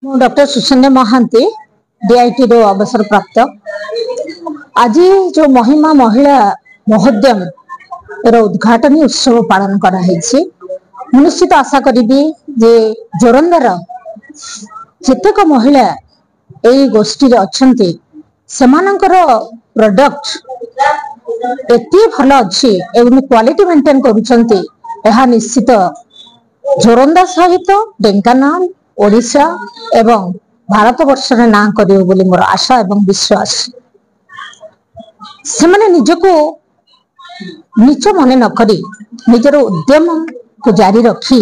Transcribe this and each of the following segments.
ମୁଁ doctor ସୁସନ୍ୟା Mohanty DIT रो अवसर प्राप्त आज जो महिमा महिला महोद्यम रो उद्घाटन उत्सव पालन करा है। निश्चित आशा करी जे जोरंदार जेतेक महिला यही गोष्ठी अच्छी सेमानंकर प्रोडक्ट एते भल अच्छी एवं क्वालिटी मेंटेन करुछंती यह निश्चित जोरंदा सहित ढेंकानाल ओडिशा एवं भारत वर्ष में ना करियो बोली मोर आशा एवं विश्वास। से माने निजको नीच मन न करी निजर उद्यम को जारी रखी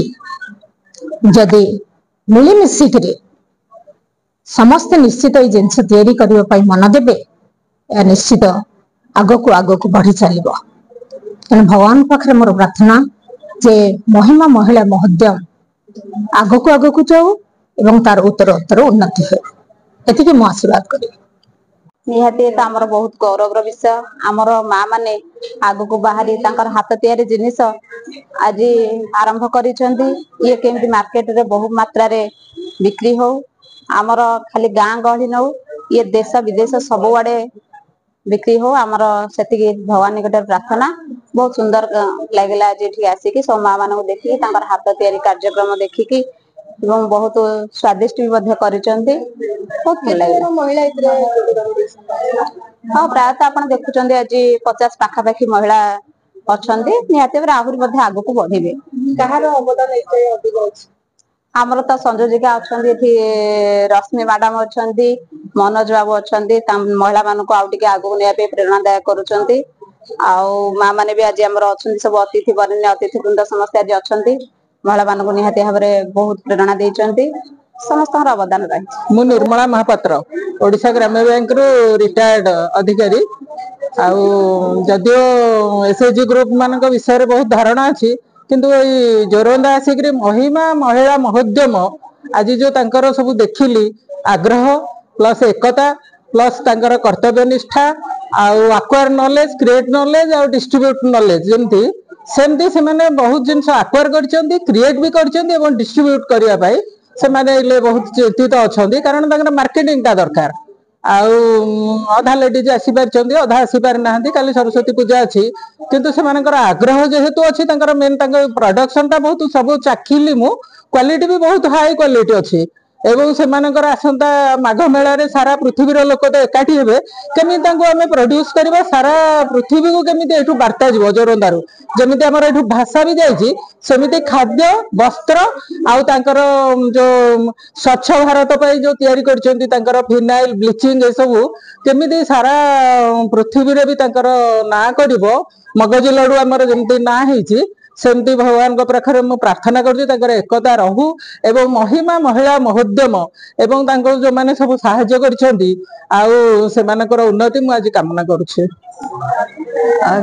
जदि मिलिमिशिक समस्त निश्चित ये जिनस तैयारी करने पर मन देवे निश्चित आग को बढ़ी चलो। तेणु भगवान पाखे मोर प्रार्थना जे महिमा महिला महोद्यम आग को जाऊ एवं तार उत्तर उत्तर उन्नति हो एति मु आशीर्वाद करी। निहाती तो आमर बहुत गौरव विषय आमर माँ माने आग को बाहरी तांकर हाथ तैयारी जिनिस आज आरंभ करिसेंती ये केमती मार्केट रे बहु मात्रा रे बिक्री हो आमर खाली गाँ गहली नौ ये देश विदेश सब आड़े बिक्री हो आमर सेतिकी भगवान निकट प्रार्थना। बहुत सुंदर लगिला आज ये आसिकी सब माँ मान देखिकी तांकर हाथ तैयारी कार्यक्रम देखिकी एवं बहुत स्वादिष्ट भी करिसेंती बहुत भल लगिला। हाँ प्रायतः आप देखुं आज 50 पाखापाखि महिला अच्छा निहाती आहरी आग को बढ़े आमर तो संयोजिका अच्छा रश्मि मैडम अच्छा मनोज बाबू अच्छा महिला मान आगे आग को नहीं प्रेरणादायक करुँच माँ मैंने भी आज आम अच्छा सब अतिथि बरण्य अतिथि वृंद समस्त आज अच्छा महिला मान निहाती भाव में बहुत प्रेरणा देते समस्त अवदान रही। मु निर्मला महापात्र ओडिशा ग्राम्य बैंक रु रिटायर्ड अधिकारी जदियो एसएचजी ग्रुप मान विषय बहुत धारणा अच्छी किंतु जोरंदा आसिक महिमा महिला महोद्यम आज जो तांकर सब देखिली आग्रह प्लस एकता प्लस तांकर कर्तव्य निष्ठा आक्वायर नॉलेज क्रिएट नॉलेज और डिस्ट्रीब्यूट नॉलेज जमती सेमती से माने बहुत जिनस आक्वायर करछंती क्रिएट भी करछंती एवं डिस्ट्रीब्यूट करिया पाई से माने बहुत चिंतित अच्छा कारण तांकर मार्केटिंग टा दरकार अधा लेडीज आसी पारछंती अधा आसी पार नाहंती काली सरस्वती पूजा अच्छी किंतु से मानकर आग्रह जेहेतु अच्छी तांकर मेन तांकर प्रोडक्शन टा बहुत सब चाखिली मु क्वालिटी भी बहुत हाई क्वालिटी अच्छी एवं से मानकर आसंता माघ मेला रे सारा पृथ्वी रो लोक तो एकाठी हेबे केमी तांको आमे प्रोड्यूस करबा सारा पृथ्वी को केमी एठु वार्ता जीवो जोरंदारू जेमिति हमर एठु भाषा भी जाईची सेमिति खाद्य वस्त्र आउ तांकर जो स्वच्छ भारत पई जो तयारी करछंती तांकर फिनाइल ब्लीचिंग ए सब केमिति सारा पृथ्वी रे भी तांकर ना करिवो मगज लडू हमर जेमिति ना हेची सेमती भगवान पाखे मु प्रार्थना कर एकता रहू एवं महिमा महिला महोद्यम एवं जो माने सब साहाय्य करछंती उन्नति मु आज कामना करुछे।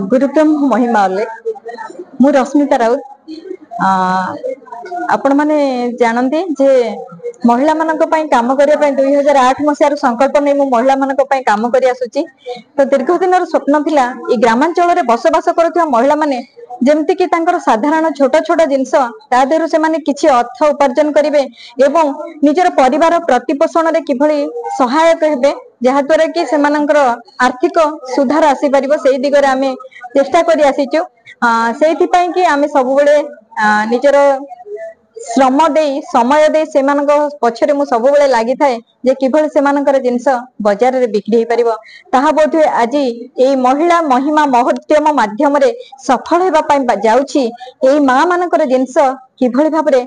गुरुक्रम महिमा मु रश्मिता राउत आपण माने जानते जे महिला मानक पई काम करिया पई 2008 मसियार संकल्प नै मु महिला मानक पई काम करि आसुची तो दीर्घ दिनर स्वप्न थिला ए ग्रामांचल रे बसवास करथि महिला माने जेमति कि तांकर साधारण छोट छोट जिनस ता देहरु से माने किछि अर्थ उपार्जन करिवे एवं निजर परिवार प्रतिपोषण रे किभଳି सहायक हेबे जहा द्वारा कि से मानकर आर्थिक सुधार आसी परिबो सेही दिगरे आमे चेष्टा करि आसीचु सेहि पई कि आमे सब बेले निजर श्रम दे समय दे से पछरे मु सब बेले लागि थाए जे किभଳି से मानकर जिनस बाजार रे बिक्री हे परिबो ताहा बोध आज ए महिला महिमा महोद्यम माध्यम रे सफल हेबा पई जाउछि ए मां मानकर जिनस किभଳି भाबरे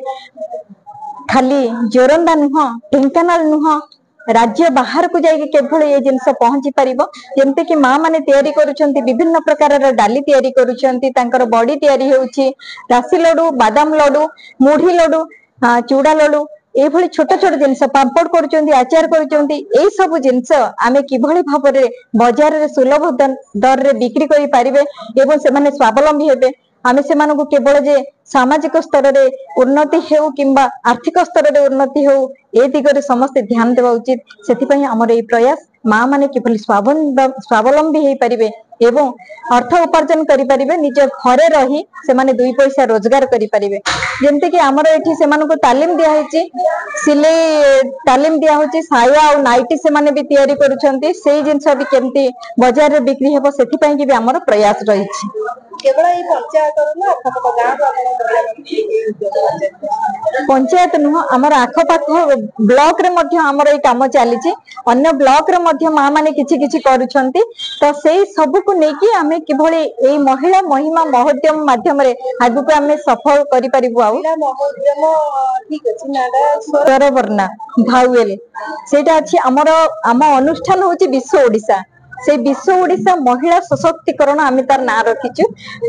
खाली जोरंदा नुह ढेंकानाल नुह राज्य बाहर को जाइए केभଳି ये जिनस पहुंची परिबो जेमते कि मां माने तयारी करूछंती विभिन्न प्रकार डाली तयारी करूछंती तांकर बॉडी तयारी होउछि राशि लड्डू बादाम लड्डू मुढ़ी लड्डू चूड़ा लड्डू ए भଳି छोट छोट जिनस पापड़ करूछंती आचार करूछंती ए सब जिनस आमे किभଳି भाबरे बाजार रे सुलभ दर रे बिक्री करि परिबे एवं से माने स्वावलंबी हेबे आमे से मानको केवल जे सामाजिक स्तर रे उन्नति हेउ किंबा आर्थिक स्तर रे उन्नति हेउ ए दिगरे समस्त ध्यान देवा उचित सेति पई हमर ए प्रयास मां माने किभଳି स्वावलंबी हे परिबे एवं अर्थ उपार्जन करें निज घरे रही से माने 2 पैसा रोजगार करें जमती कि आमर ये से तालीम दिखाई सिलाई तालीम दिखाई साया और नाइटी से माने भी तैयारी करुछंती से जिनस भी केमती बाजार रे बिक्री हेबो सेथि पई कि भी हमर प्रयास रही केवल ये पंचायत नुह आमर आखपाख ब्लॉक रे मध्य आमर ये काम चली अन्य ब्लॉक रे मध्य माँ माने किछि किछि करुछंती तो से सब को लेकिन आमे किभली ए महिला महिमा महोद्यम माध्यम रे आगु को आमे सफल करि परिबु आउ महोद्यम ठीक अछि नाडा स्वरवर्णा भाउएल सेटा अछि आमर आम अनुष्ठान होछि विश्व ओडिसा से विश्व ओडिसा महिला सशक्तिकरण आमे तार ना रखिछु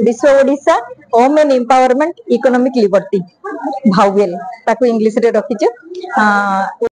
विश्व Odisha women empowerment economic liberty भाउएल ताको इंग्लिश रे रखिछु।